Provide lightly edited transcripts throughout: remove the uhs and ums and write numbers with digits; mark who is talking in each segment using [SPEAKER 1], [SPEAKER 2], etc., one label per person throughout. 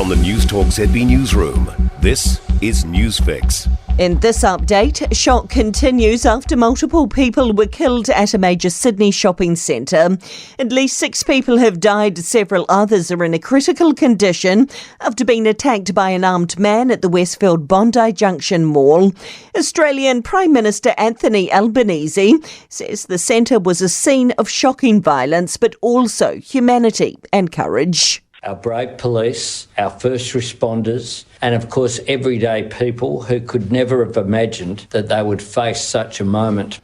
[SPEAKER 1] From the Newstalk ZB newsroom, this is Newsfix.
[SPEAKER 2] In this update, shock continues after multiple people were killed at a major Sydney shopping centre. At least 6 people have died, several others are in a critical condition after being attacked by an armed man at the Westfield Bondi Junction Mall. Australian Prime Minister Anthony Albanese says the centre was a scene of shocking violence, but also humanity and courage.
[SPEAKER 3] Our brave police, our first responders, and of course everyday people who could never have imagined that they would face such a moment.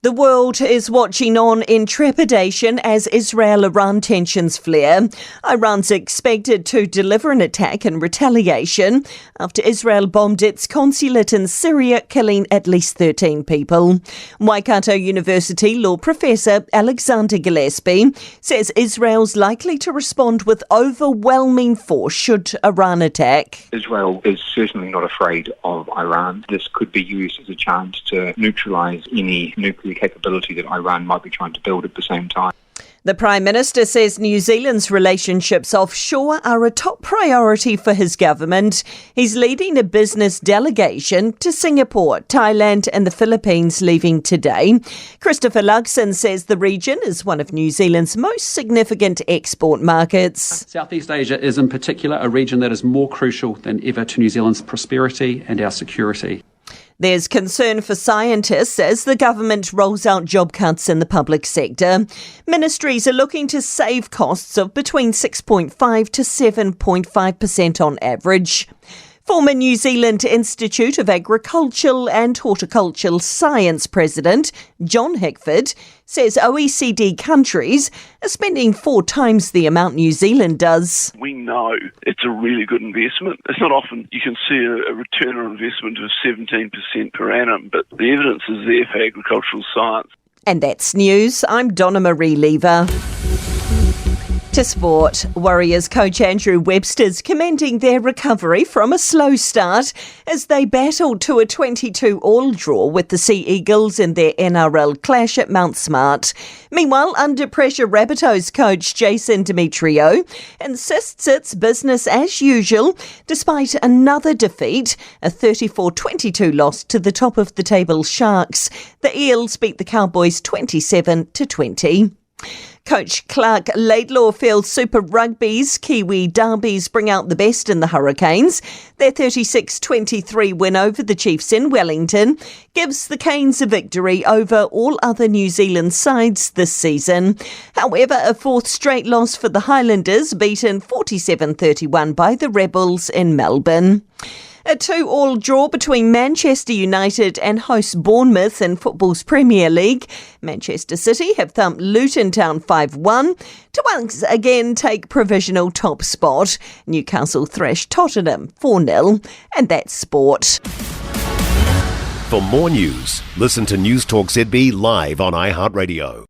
[SPEAKER 2] The world is watching on in trepidation as Israel-Iran tensions flare. Iran's expected to deliver an attack in retaliation after Israel bombed its consulate in Syria, killing at least 13 people. Waikato University law professor Alexander Gillespie says Israel's likely to respond with overwhelming force should Iran attack.
[SPEAKER 4] Israel is certainly not afraid of Iran. This could be used as a chance to neutralise any nuclear capability that Iran might be trying to build at the same time.
[SPEAKER 2] The Prime Minister says New Zealand's relationships offshore are a top priority for his government. He's leading a business delegation to Singapore, Thailand and the Philippines, leaving today. Christopher Luxon says the region is one of New Zealand's most significant export markets.
[SPEAKER 5] Southeast Asia is in particular a region that is more crucial than ever to New Zealand's prosperity and our security.
[SPEAKER 2] There's concern for scientists as the government rolls out job cuts in the public sector. Ministries are looking to save costs of between 6.5 to 7.5% on average. Former New Zealand Institute of Agricultural and Horticultural Science President John Hickford says OECD countries are spending 4 times the amount New Zealand does.
[SPEAKER 6] We know it's a really good investment. It's not often you can see a return on investment of 17% per annum, but the evidence is there for agricultural science.
[SPEAKER 2] And that's news. I'm Donna Marie Lever. To sport, Warriors coach Andrew Webster's commending their recovery from a slow start as they battled to a 22-all draw with the Sea Eagles in their NRL clash at Mount Smart. Meanwhile, under pressure, Rabbitohs coach Jason Demetrio insists it's business as usual despite another defeat, a 34-22 loss to the top of the table Sharks. The Eels beat the Cowboys 27-20. Coach Clark Laidlaw feels Super Rugby's Kiwi Derbies bring out the best in the Hurricanes. Their 36-23 win over the Chiefs in Wellington gives the Canes a victory over all other New Zealand sides this season. However, a 4th straight loss for the Highlanders, beaten 47-31 by the Rebels in Melbourne. A 2-all draw between Manchester United and host Bournemouth in football's Premier League. Manchester City have thumped Luton Town 5-1 to once again take provisional top spot. Newcastle thrashed Tottenham 4-0. And that's sport.
[SPEAKER 1] For more news, listen to Newstalk ZB live on iHeartRadio.